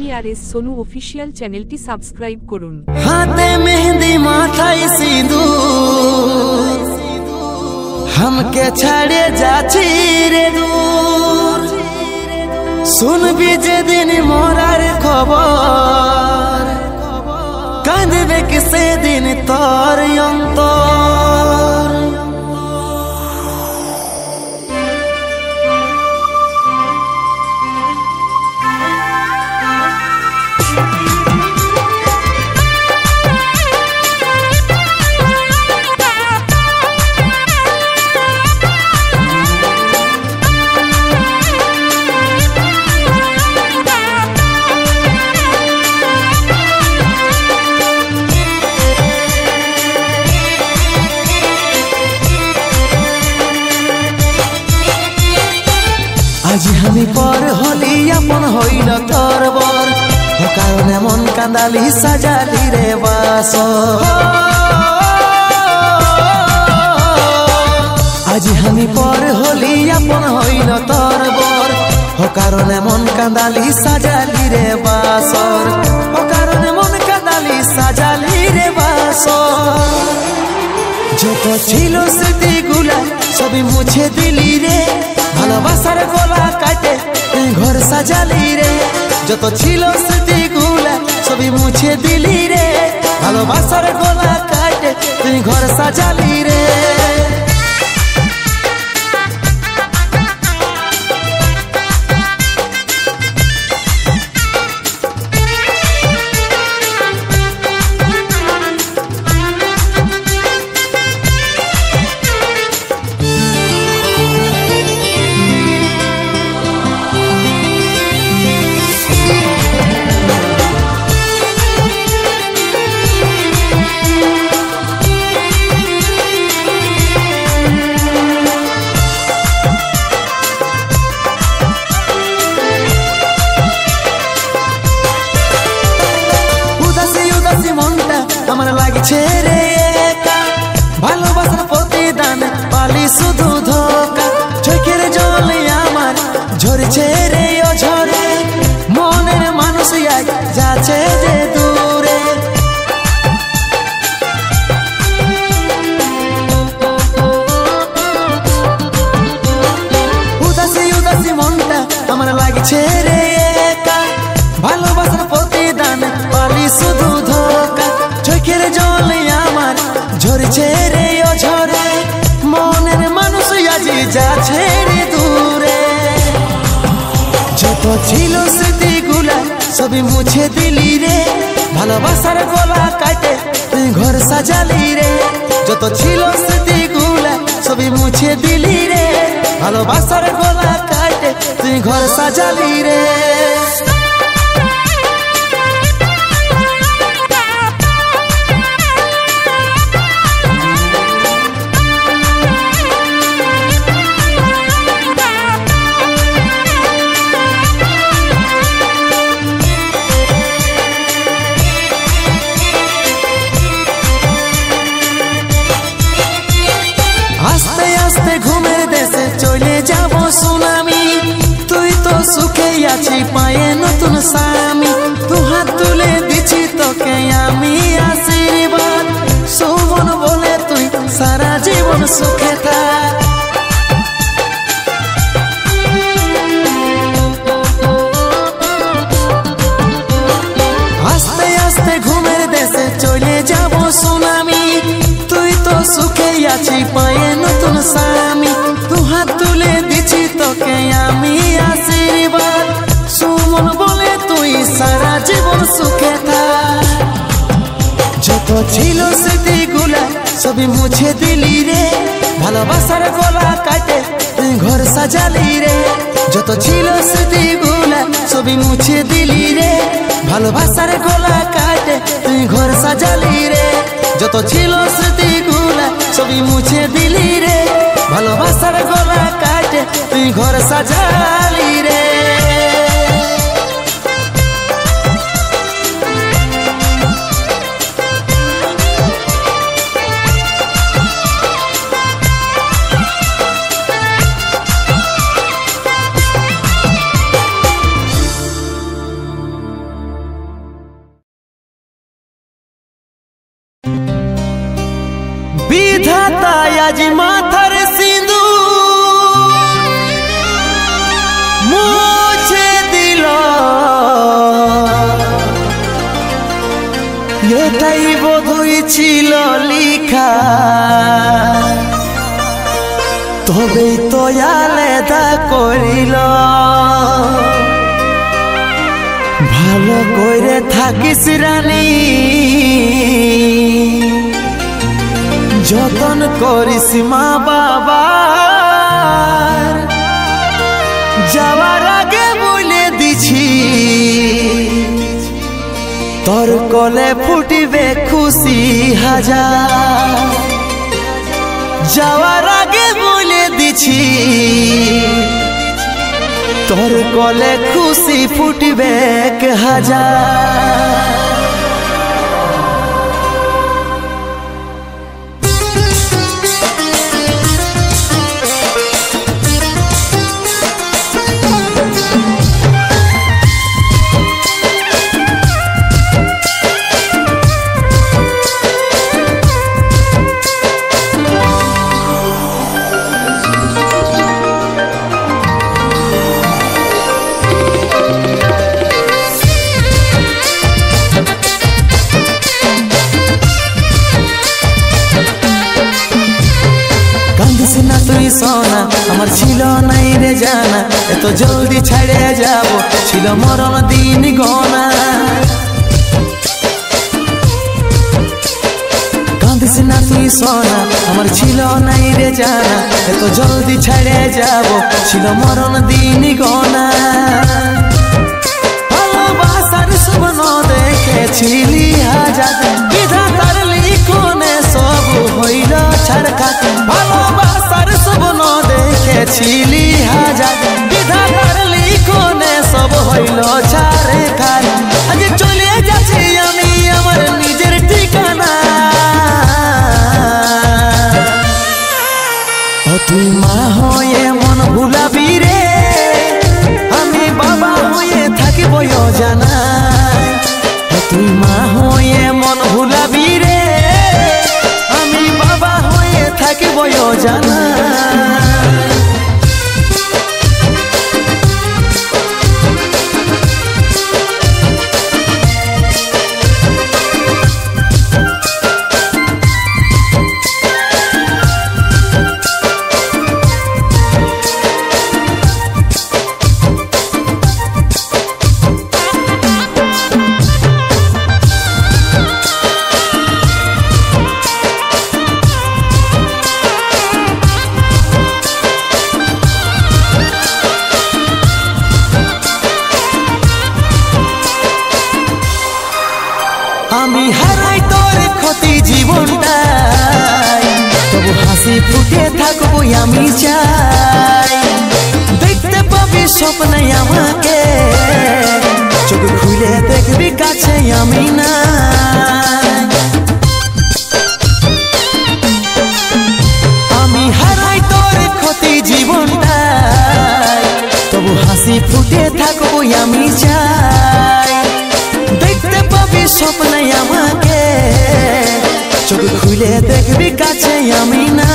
আপনি আর S Sonu official চ্যানেলটি subscribe করুন। হাতে মেহেন্দি মাথায় সিঁদুর हमके छाड़े जाची रे दूर सुनबी जे दिन मोरार खबर कांदबे कि से दिन तोर अंतर आज हमी पर होली अपन होइल तोर बर हो कारणे मन कांदाली साजाली रे बासो आज हमी पर होली अपन होइल तोर बर हो कारणे मन कांदाली साजाली रे बासर हो कारणे मन कांदाली साजाली रे बासर যত ছিল স্মৃতিগুলা সবই মুছে দিলি রে ভালোবাসার গলা কাটে তুই ঘর সাজালি রে যত ছিল স্মৃতিগুলা সবই মুছে দিলি রে ভালোবাসার গলা কাটে তুই ঘর সাজালি রে আমার লাগছে রে একা ভালোবাসার প্রতিদান পালি শুধু ধোকা চোখের জলে আমার ঝরছে রে ও ঝরে মনের মানুষ এক যাচ্ছে যে দূরে উদাসী উদাসী মনটা আমার লাগছে রে একা ভালোবাসার প্রতিদান পালি শুধু ধোকা চোখের জলে আমার ঝরছে রে ও ঝরে মনের মানুষ আজি যাচ্ছে রে দূরে যত ছিল স্মৃতিগুলা সবই মুছে দিলি রে ভালোবাসার গলা কাটে তুই ঘর সাজালি রে যত ছিল স্মৃতিগুলা সবই মুছে দিলি রে ভালোবাসার গলা কাটে তুই ঘর সাজালি রে আস্তে আস্তে ঘুমের দেশে চলে যাব সুনামি তুই তো সুখে আছি পায়ে নতুন স্বামী দু হাত তুলে দিছি তোকে আমি আশীর্বাদ শোভন বলে তুই সারা জীবন সুখে থাক আস্তে আস্তে ঘুমের দেশে চলে যাব সুনামি তুই তো সুখে আছি পায়ে নতুন স্বামী দু হাত তুলে দিছি তোকে আমি আশীর্বাদ সুমন বলে তুই সারা জীবন সুখে থাক যত ছিল স্মৃতিগুলা সবই মুছে দিলি রে ভালোবাসার গলা কাটে তুই ঘর সাজালি রে যত ছিল স্মৃতিগুলা সবই মুছে দিলি রে ভালোবাসার গলা কাটে তুই ঘর সাজালি রে যত ছিল স্মৃতিগুলা সবই মুছে দিলি রে ভালোবাসার গলা কাটে তুই ঘর সাজালি রে आज माथार सिंदूर मुछे दिल এটাই বোধহয় ছিল লিখা তবেই তো আলাদা করিল ভালো করে থাকিস রানী যতন করিস মা বাবার যাওয়ার আগে বলে দিছি তোর কলে ফুটিবে খুশি হাজার যাওয়ার আগে বলে দিছি তোর কলে খুশি ফুটিবে হাজার না তুই সোনা আমার ছিল নাই রে জানা এত জলদি ছেড়ে যাব ছিল মরণ দিন গনা কাঁদিস না তুই সোনা আমার ছিল নাই রে জানা এত জলদি ছেড়ে যাব ছিল মরণ দিন গনা ভালোবাসার স্বপ্ন দেখেছিলি হাজার বিধাতার লিখনে সব হইল ছাড়খাত ভালোবাসার স্বপ্ন দেখেছিলি হাজার বিধাতার লিখনে সব হইল ছাড়খাত আজ চলে যাচ্ছি আমি আমার নিজের ঠিকানা তুই মা হয়ে মন ভুলাবি রে আমি বাবা হয়ে থাকিব জানা তুই মা হয়ে মন ভুলাবি রে আমি বাবা হয়ে থাকিব জানা আমি হারাই তোর ক্ষতি জীবনটাই তবু হাসি ফুটে থাকবো আমি চাই দেখতে পাবি স্বপ্নে আমাকে চোখ খুলে দেখবি কাছে আমি না আমি হারাই তোর ক্ষতি জীবনটাই তবু হাসি ফুটে থাকবো আমি চাই দেখতে পাবি স্বপ্নে আমাকে চোখ খুলে দেখবি কাছে আমি না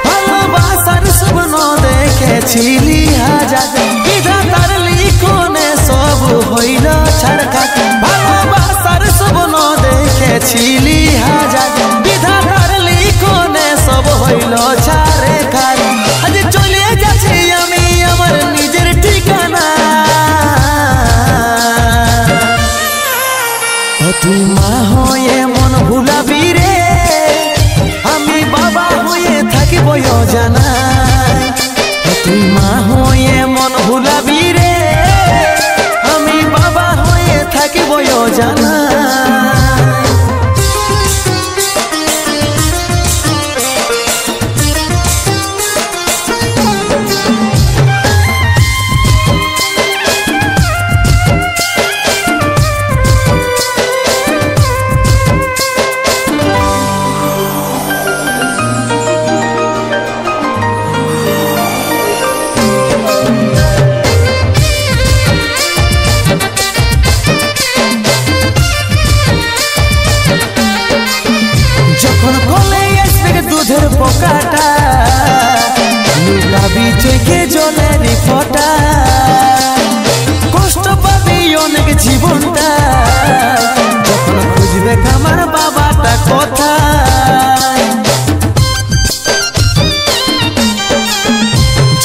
ভালোবাসার স্বপ্ন দেখেছিলি হাজার বিধাতার লিখনে সব হইল ছাড়খাত ভালোবাসার স্বপ্ন দেখেছিলি হাজার বিধাতার লিখনে সব হইল ছাড়খাত আজ চলে যাচ্ছি আমি আমার নিজের ঠিকানা তুই মা হয়ে মন ভুলাবি রে আমি বাবা হয়ে থাকিব জানা তুই মা হয়ে মন ভুলাবি রে আমি বাবা হয়ে থাকিব জানা কথা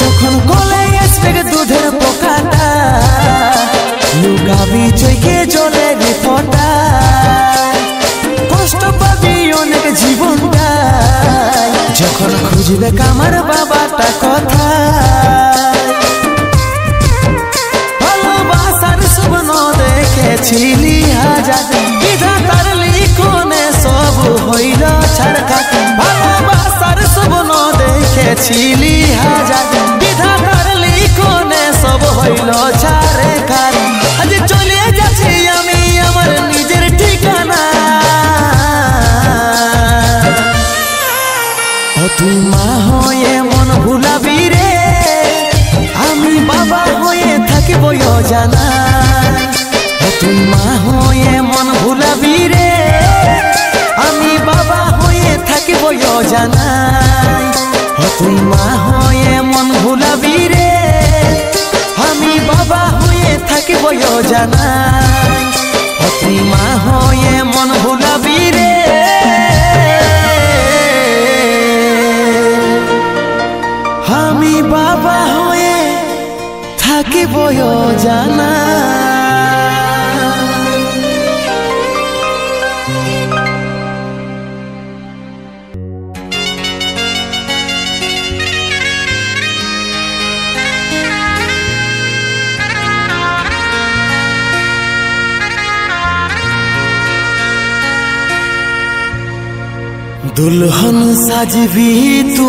যখন গলে আসবে দুধের পোকাটা লুকাবি চোখে জলের ফোঁটা কষ্ট পাবি অনেক জীবনটা যখন খুঁজবে কামার বাবাটা কথা ভালোবাসার স্বপ্ন দেখেছিলি হাজার বিধাতার লিখনে সব হইল ছাড়খাট ভালোবাসার স্বপ্ন দেখেছিলি হাজার বিধাতার লিখনে সব হইল ছাড়খাট আজ চলে যাচ্ছি আমি আমার নিজের ঠিকানা তুই মা হয়ে মন ভুলাবি রে আমি বাবা হয়ে থাকিব জানা তুই মা হয়ে মন ভুলাবি রে আমি বাবা হয়ে থাকিব জানা তুই মা হয়ে মন ভুলাবি রে আমি বাবা হয়ে থাকিব জানা তুই মা হয়ে মন ভুলাবি রে আমি বাবা হয়ে থাকিব জানা दुल्हन साजबी तू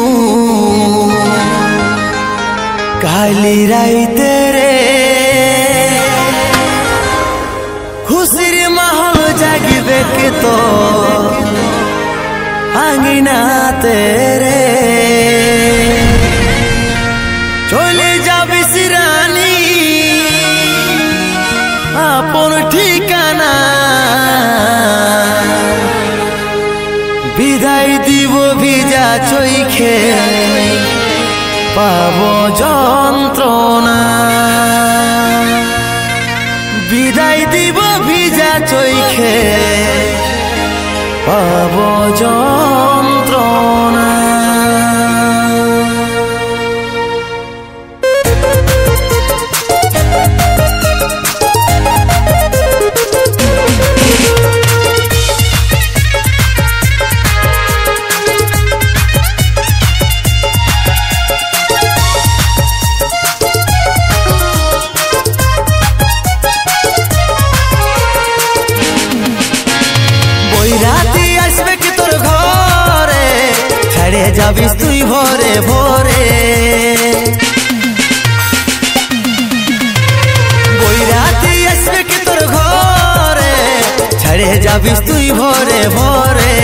काली राइते रे खुशिर माहौल जागिबे के तो आंगना तेरे चले जाबी सिरानी आपन ठिकाना বিদায় দিব ভিজা চোখে পাবো যন্ত্রণা বিদায় দিব ভিজা চোখে পাবো যন্ত্রণা যাবিস তুই ভোরে ভোরে বৈরাতি আসবে কি তোর ঘরে ছেড়ে যাবিস তুই ভোরে ভোরে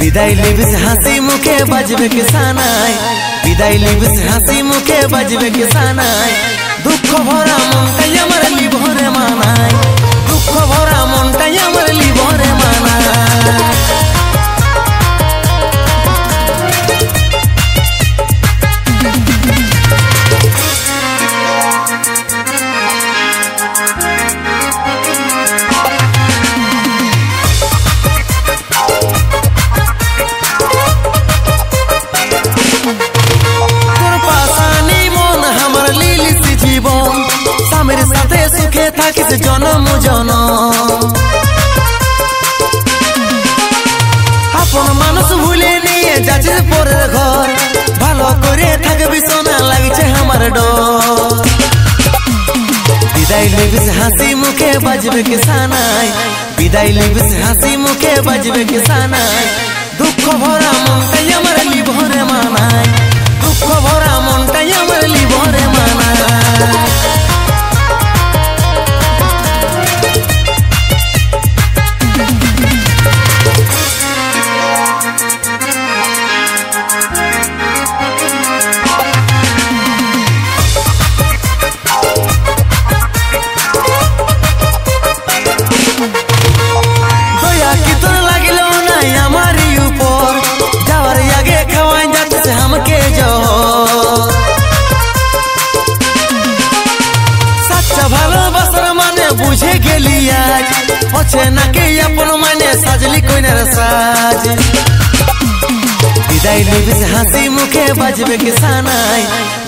বিদায় লিবিস হাসি মুখে বাজবে কি সানাই বিদায় লিবিস হাসি মুখে বাজবে কি সানাই দুঃখ ভরা মনটাই আমার লিভরে মানাই দুঃখ ভরা মনটাই আমার লিভরে মানাই থাকিস জনম জনম আপন মানুষ ভুলে নিয়ে যাচ্ছিস পরের ঘর ভালো করে থাকবি সোনা লাগছে আমার ডর বিদায় লিবিস হাসি মুখে বাজবে কি সানাই বিদায় লিবিস হাসি মুখে বাজবে কি সানাই দুঃখ ভরা মনটাই আমার লিভরে মানাই দুঃখ ভরা মনটাই আমার লিভরে মানাই দয়া কি তোর লাগিল নাই আমার साज विदाई लिबिस हासी मुखे बजबे किसानाय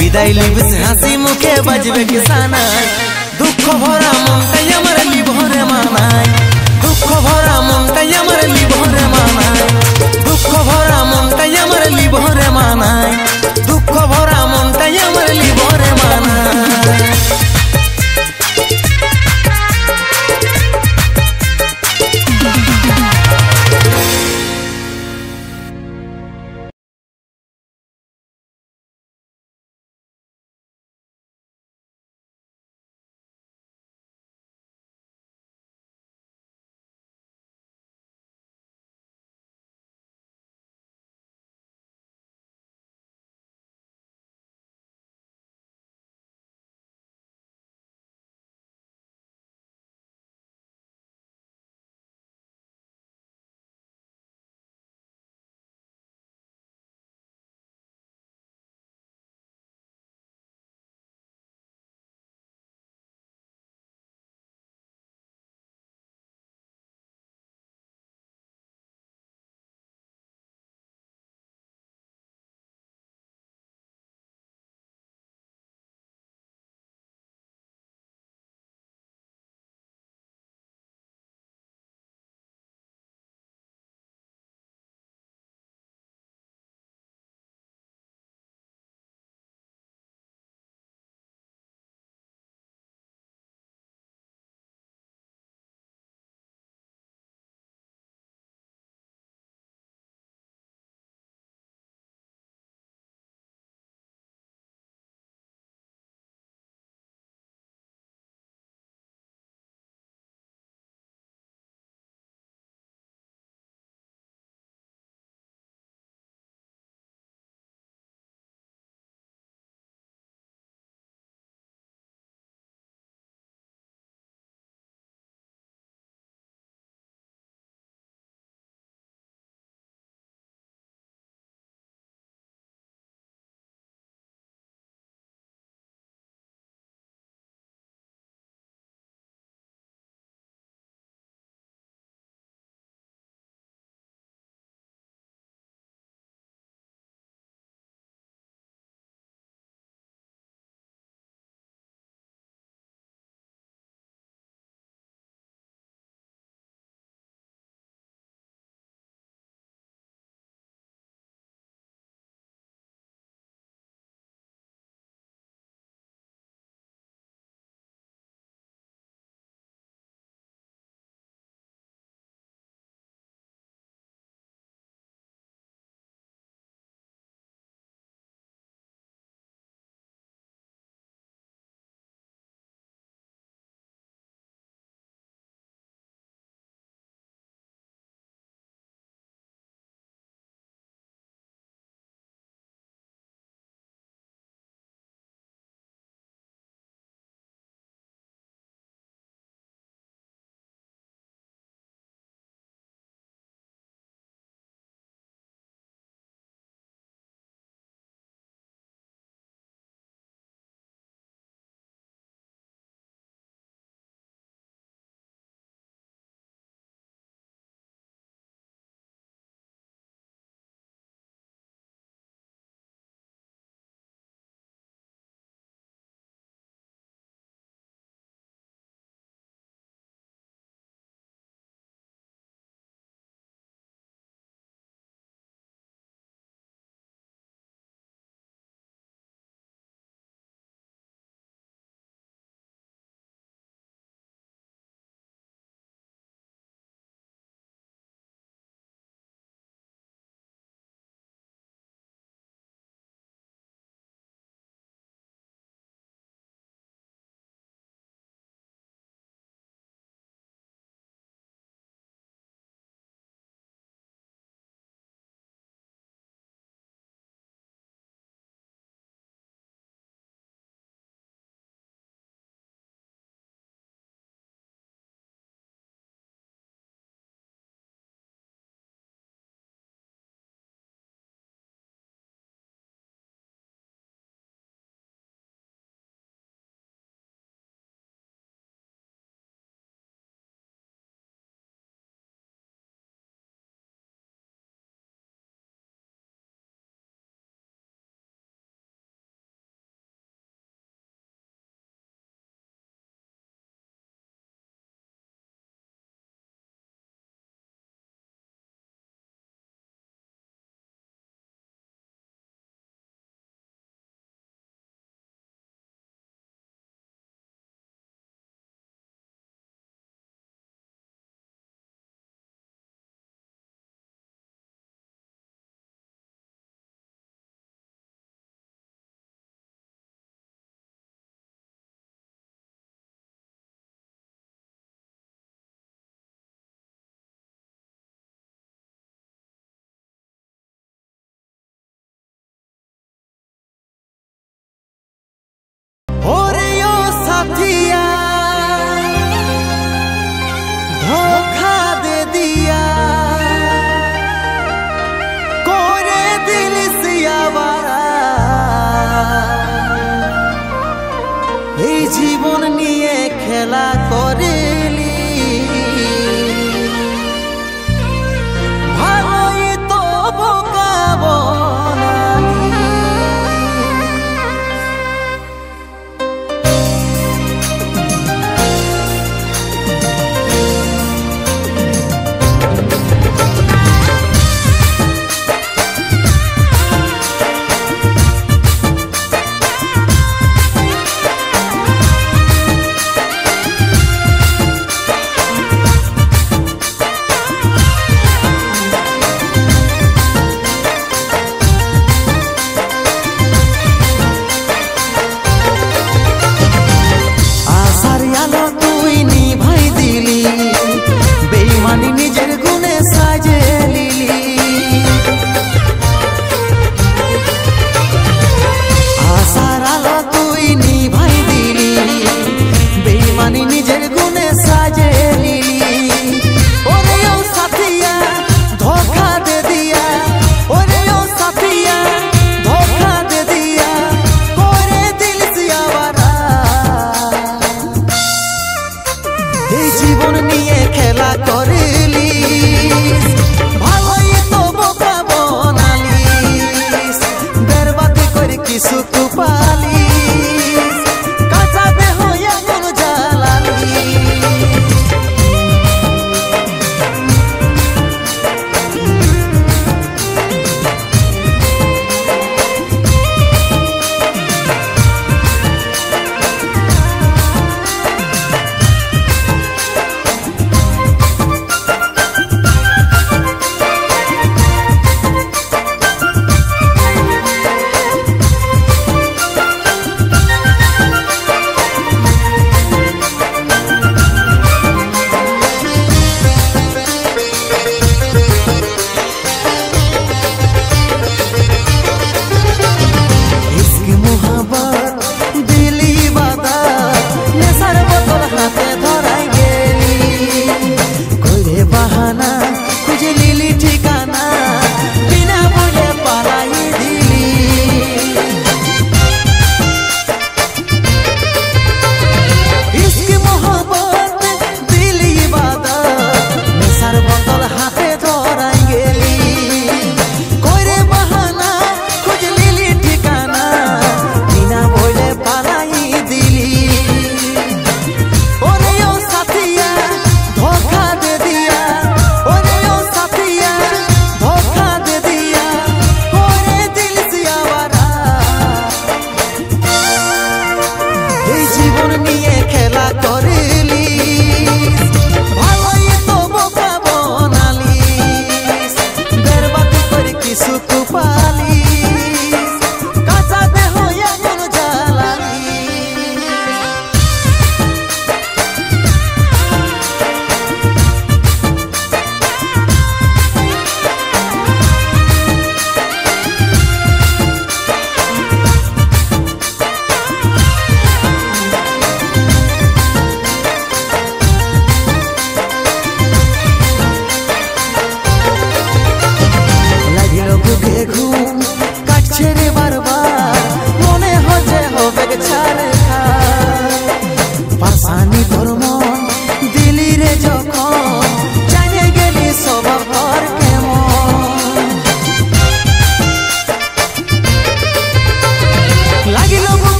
विदाई लिबिस हासी मुखे बजबे किसानाय दुख भरा मनटाई आमार लिभरे मानाय दुख भरा मनटाई आमार लिभरे मानाय दुख भरा मनटाई आमार लिभरे मानाय दुख भरा मनटाई आमार लिभरे मानाय।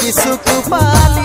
বেশি সুখ পালি।